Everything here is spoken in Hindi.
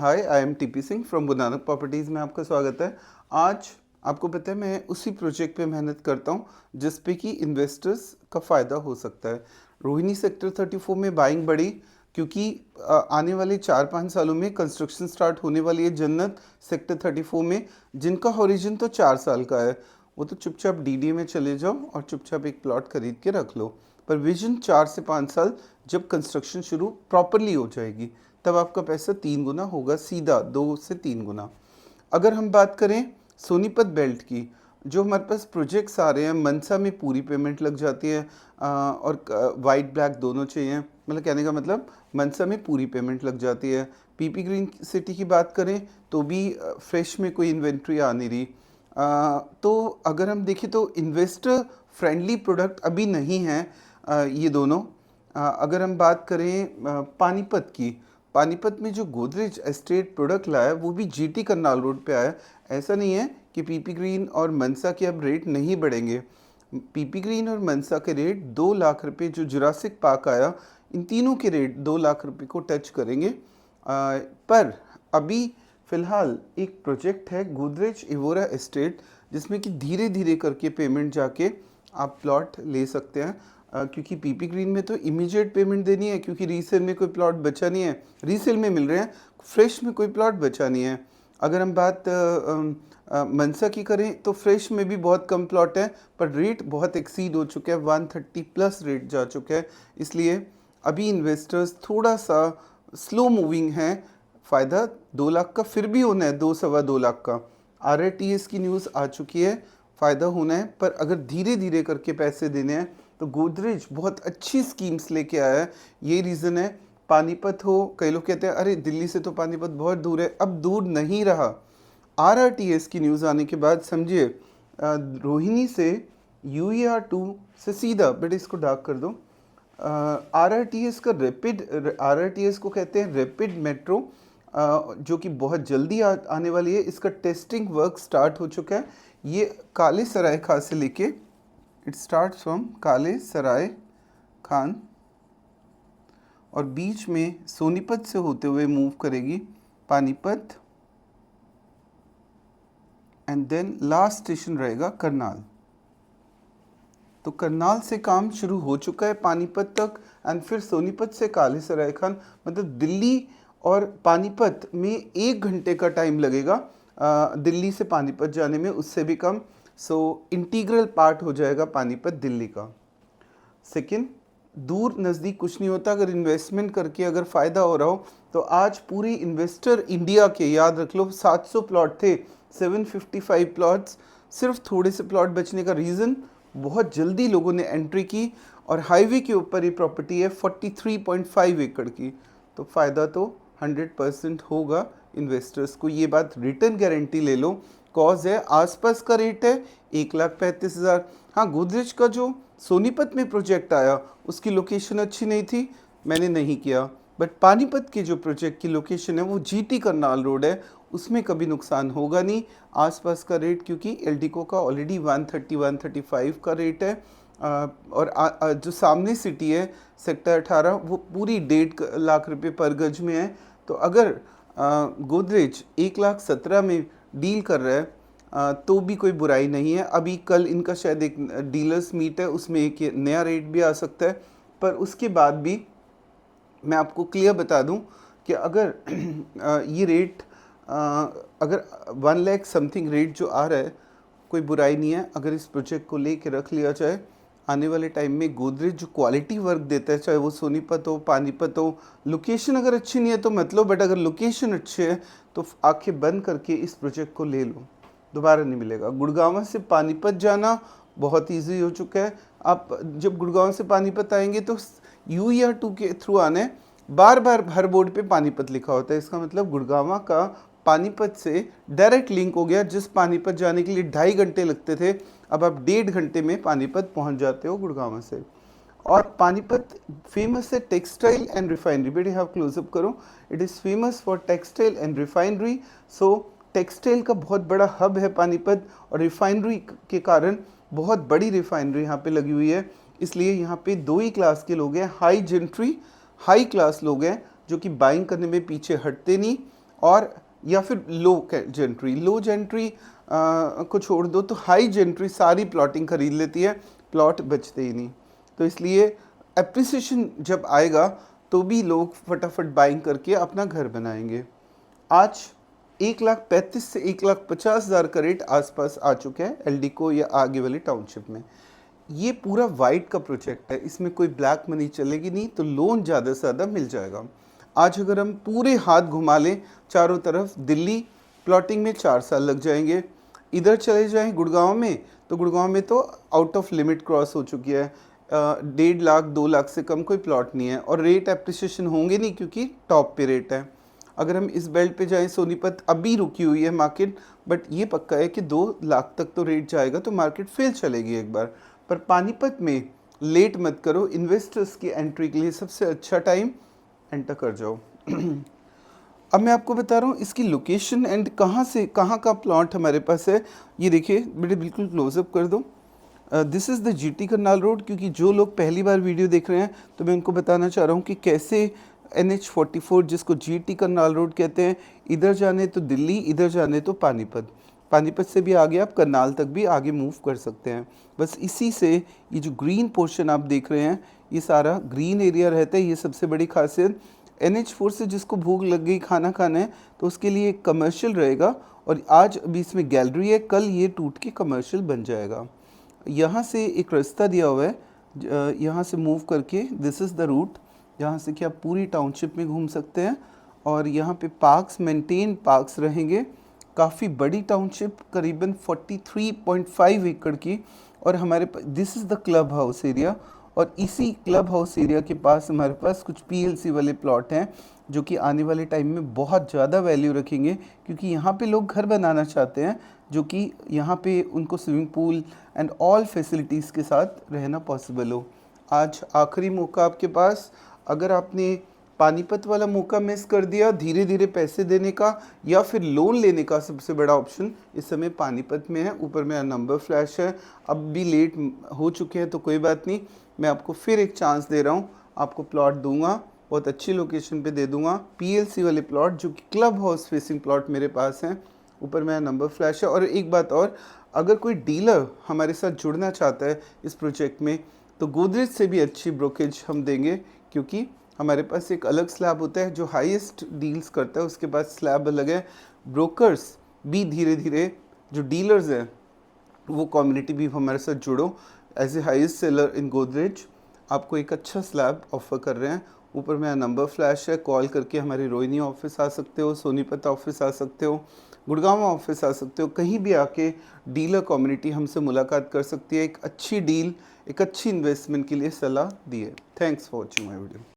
Hi, I am TP Singh from Guru Nanak properties में आपका स्वागत है। आज आपको पता है मैं उसी प्रोजेक्ट पे मेहनत करता हूँ जिस पे कि इन्वेस्टर्स का फ़ायदा हो सकता है। रोहिणी सेक्टर 34 में बाइंग बढ़ी क्योंकि आने वाले 4-5 सालों में कंस्ट्रक्शन स्टार्ट होने वाली है जन्नत सेक्टर 34 में, जिनका हॉरिजन तो 4 साल का है। वो तो चुपचाप डीडीए में चले जाओ और चुपचाप एक प्लॉट खरीद के रख लो। पर विजन 4 से 5 साल, जब कंस्ट्रक्शन शुरू प्रॉपरली हो जाएगी तब आपका पैसा 3 गुना होगा, सीधा 2 से 3 गुना। अगर हम बात करें सोनीपत बेल्ट की, जो हमारे पास प्रोजेक्ट्स आ रहे हैं, मनसा में पूरी पेमेंट लग जाती है और वाइट ब्लैक दोनों चाहिए। मतलब कहने का मतलब मनसा में पूरी पेमेंट लग जाती है। पीपी ग्रीन सिटी की बात करें तो भी फ्रेश में कोई इन्वेंट्री आ नहीं रही। तो अगर हम देखें तो इन्वेस्टर फ्रेंडली प्रोडक्ट अभी नहीं है ये दोनों। अगर हम बात करें पानीपत की, पानीपत में जो गोदरेज एस्टेट प्रोडक्ट लाया है वो भी जीटी करनाल रोड पे आया है। ऐसा नहीं है कि पीपी ग्रीन और मनसा के अब रेट नहीं बढ़ेंगे। पीपी ग्रीन और मनसा के रेट 2 लाख रुपए, जो जुरासिक पार्क आया, इन तीनों के रेट 2 लाख रुपए को टच करेंगे। पर अभी फ़िलहाल एक प्रोजेक्ट है गोदरेज इवोरा एस्टेट, जिसमें कि धीरे धीरे करके पेमेंट जाके आप प्लॉट ले सकते हैं। क्योंकि पीपी ग्रीन में तो इमीडिएट पेमेंट देनी है, क्योंकि रीसेल में कोई प्लॉट बचा नहीं है, रीसेल में मिल रहे हैं, फ्रेश में कोई प्लॉट बचा नहीं है। अगर हम बात मनसा की करें तो फ्रेश में भी बहुत कम प्लॉट है, पर रेट बहुत एक्सीड हो चुका है, 130 प्लस रेट जा चुका है। इसलिए अभी इन्वेस्टर्स थोड़ा सा स्लो मूविंग हैं। फ़ायदा 2 लाख का फिर भी होना है, 2-2.25 लाख का। आरआरटीएस की न्यूज़ आ चुकी है, फ़ायदा होना है, पर अगर धीरे धीरे करके पैसे देने हैं तो गोदरेज बहुत अच्छी स्कीम्स लेके आया है। ये रीज़न है। पानीपत हो, कई लोग कहते हैं अरे दिल्ली से तो पानीपत बहुत दूर है, अब दूर नहीं रहा। आरआरटीएस की न्यूज़ आने के बाद समझिए, रोहिणी से यूईआर 2 से सीधा, बेटा इसको डार्क कर दो। आरआरटीएस का रैपिड, आरआरटीएस को कहते हैं रैपिड मेट्रो, जो कि बहुत जल्दी आने वाली है। इसका टेस्टिंग वर्क स्टार्ट हो चुका है। ये काले सराय खान से लेके, इट स्टार्ट फ्रॉम काले सराय खान और बीच में सोनीपत से होते हुए मूव करेगी Panipat, and then last station रहेगा करनाल। तो करनाल से काम शुरू हो चुका है पानीपत तक, एंड फिर सोनीपत से काले सराय खान, मतलब दिल्ली और पानीपत में 1 घंटे का टाइम लगेगा दिल्ली से पानीपत जाने में, उससे भी कम। सो इंटीग्रल पार्ट हो जाएगा पानीपत दिल्ली का। सेकेंड, दूर नज़दीक कुछ नहीं होता। अगर इन्वेस्टमेंट करके अगर फ़ायदा हो रहा हो तो आज पूरी इन्वेस्टर इंडिया के, याद रख लो, 700 प्लॉट थे, 755 प्लॉट्स, सिर्फ थोड़े से प्लॉट बचने का रीज़न बहुत जल्दी लोगों ने एंट्री की, और हाईवे के ऊपर ये प्रॉपर्टी है 43.5 एकड़ की। तो फ़ायदा तो 100% होगा इन्वेस्टर्स को, ये बात रिटर्न गारंटी ले लो। कॉज है, आसपास का रेट है 1,35,000। हाँ, गोदरेज का जो सोनीपत में प्रोजेक्ट आया उसकी लोकेशन अच्छी नहीं थी, मैंने नहीं किया। बट पानीपत के जो प्रोजेक्ट की लोकेशन है वो जीटी करनाल रोड है, उसमें कभी नुकसान होगा नहीं। आसपास का रेट, क्योंकि एलडीको का ऑलरेडी 130-135 का रेट है, और जो सामने सिटी है सेक्टर 18, वो पूरी 1.5 लाख रुपए पर गज में है। तो अगर गोदरेज 1,17,000 में डील कर रहा है तो भी कोई बुराई नहीं है। अभी कल इनका शायद एक डीलर्स मीट है, उसमें एक नया रेट भी आ सकता है। पर उसके बाद भी मैं आपको क्लियर बता दूं कि अगर ये रेट, अगर 1 लाख समथिंग रेट जो आ रहा है, कोई बुराई नहीं है अगर इस प्रोजेक्ट को लेके रख लिया जाए। आने वाले टाइम में गोदरेज जो क्वालिटी वर्क देता है, चाहे वो सोनीपत हो, पानीपत हो, लोकेशन अगर अच्छी नहीं है तो मत लो, बट अगर लोकेशन अच्छी है तो आंखें बंद करके इस प्रोजेक्ट को ले लो, दोबारा नहीं मिलेगा। गुड़गांव से पानीपत जाना बहुत इजी हो चुका है। आप जब गुड़गांव से पानीपत आएंगे तो यूईआर 2 के थ्रू आना है। बार बार हर बोर्ड पे पानीपत लिखा होता है, इसका मतलब गुड़गांव का पानीपत से डायरेक्ट लिंक हो गया। जिस पानीपत जाने के लिए 2.5 घंटे लगते थे, अब आप 1.5 घंटे में पानीपत पहुंच जाते हो गुड़गांव से। और पानीपत फेमस है टेक्सटाइल एंड रिफाइनरी, बेटे आप क्लोजअप करो। It is famous for textile and refinery. So textile का बहुत बड़ा हब है पानीपत, और रिफाइनरी के कारण बहुत बड़ी रिफाइनरी यहाँ पे लगी हुई है। इसलिए यहाँ पे 2 ही क्लास के लोग हैं, हाई जेंट्री, हाई क्लास लोग हैं, जो कि बाइंग करने में पीछे हटते नहीं, और या फिर लो जेंट्री को छोड़ दो तो हाई जेंट्री सारी प्लॉटिंग खरीद लेती है, प्लॉट बचते ही नहीं। तो इसलिए एप्रिसिएशन जब आएगा तो भी लोग फटाफट बाइंग करके अपना घर बनाएंगे। आज 1,35,000 से 1,50,000 का रेट आसपास आ चुके हैं एलडीको या आगे वाले टाउनशिप में। ये पूरा वाइट का प्रोजेक्ट है, इसमें कोई ब्लैक मनी चलेगी नहीं, तो लोन ज़्यादा से ज़्यादा मिल जाएगा। आज अगर हम पूरे हाथ घुमा लें चारों तरफ, दिल्ली प्लॉटिंग में 4 साल लग जाएंगे। इधर चले जाएं गुड़गांव में, तो गुड़गांव में तो आउट ऑफ लिमिट क्रॉस हो चुकी है। 1.5 लाख 2 लाख से कम कोई प्लॉट नहीं है, और रेट एप्रिसिएशन होंगे नहीं क्योंकि टॉप पे रेट है। अगर हम इस बेल्ट पे जाएं, सोनीपत अभी रुकी हुई है मार्केट, बट ये पक्का है कि 2 लाख तक तो रेट जाएगा तो मार्केट फिर चलेगी एक बार। पर पानीपत में लेट मत करो, इन्वेस्टर्स की एंट्री के लिए सबसे अच्छा टाइम, एंटर कर जाओ। अब मैं आपको बता रहा हूँ इसकी लोकेशन एंड कहाँ से कहाँ का प्लॉट हमारे पास है। ये देखिए बेटे, बिल्कुल क्लोजअप कर दो। This is the GT Karnal road, क्योंकि जो लोग पहली बार वीडियो देख रहे हैं तो मैं उनको बताना चाह रहा हूँ कि कैसे NH44 जिसको जीटी करनाल रोड कहते हैं, इधर जाने तो दिल्ली, इधर जाने तो पानीपत, पानीपत से भी आगे आप करनाल तक भी आगे मूव कर सकते हैं। बस इसी से ये जो ग्रीन पोर्शन आप देख रहे हैं, ये सारा ग्रीन एरिया रहता है, ये सबसे बड़ी खासियत। NH4 से जिसको भूख लग गई खाना खाना है तो उसके लिए एक कमर्शियल रहेगा, और आज अभी इसमें गैलरी है, कल ये टूट के कमर्शियल बन जाएगा। यहाँ से एक रास्ता दिया हुआ है, यहाँ से मूव करके दिस इज़ द रूट, यहाँ से कि आप पूरी टाउनशिप में घूम सकते हैं। और यहाँ पे पार्क्स, मेंटेन पार्क्स रहेंगे। काफ़ी बड़ी टाउनशिप, करीबन 43.5 एकड़ की। और हमारे पास this is the club house area, और इसी क्लब हाउस एरिया के पास हमारे पास कुछ PLC वाले प्लॉट हैं जो कि आने वाले टाइम में बहुत ज़्यादा वैल्यू रखेंगे, क्योंकि यहाँ पे लोग घर बनाना चाहते हैं, जो कि यहाँ पे उनको swimming pool and all facilities के साथ रहना पॉसिबल हो। आज आखिरी मौका आपके पास, अगर आपने पानीपत वाला मौका मिस कर दिया धीरे धीरे पैसे देने का या फिर लोन लेने का, सबसे बड़ा ऑप्शन इस समय पानीपत में है। ऊपर मेरा नंबर फ्लैश है, अब भी लेट हो चुके हैं तो कोई बात नहीं, मैं आपको फिर एक चांस दे रहा हूँ, आपको प्लॉट दूंगा, बहुत अच्छी लोकेशन पे दे दूंगा, PLC वाले प्लॉट जो कि क्लब हाउस फेसिंग प्लॉट मेरे पास हैं। ऊपर मेरा नंबर फ्लैश है। और एक बात और, अगर कोई डीलर हमारे साथ जुड़ना चाहता है इस प्रोजेक्ट में, तो गोदरेज से भी अच्छी ब्रोकेज हम देंगे, क्योंकि हमारे पास एक अलग स्लैब होता है जो हाईएस्ट डील्स करता है, उसके बाद स्लैब अलग है। ब्रोकर्स भी धीरे धीरे, जो डीलर्स हैं वो कम्युनिटी भी हमारे साथ जुड़ो। एज ए हाईएस्ट सेलर इन गोदरेज आपको एक अच्छा स्लैब ऑफर कर रहे हैं। ऊपर मेरा नंबर फ्लैश है, कॉल करके हमारे रोहिणी ऑफिस आ सकते हो, सोनीपत ऑफिस आ सकते हो, गुड़गांव ऑफिस आ सकते हो, कहीं भी आके डीलर कम्युनिटी हमसे मुलाकात कर सकती है। एक अच्छी डील, एक अच्छी इन्वेस्टमेंट के लिए सलाह दी है। Thanks for watching my video.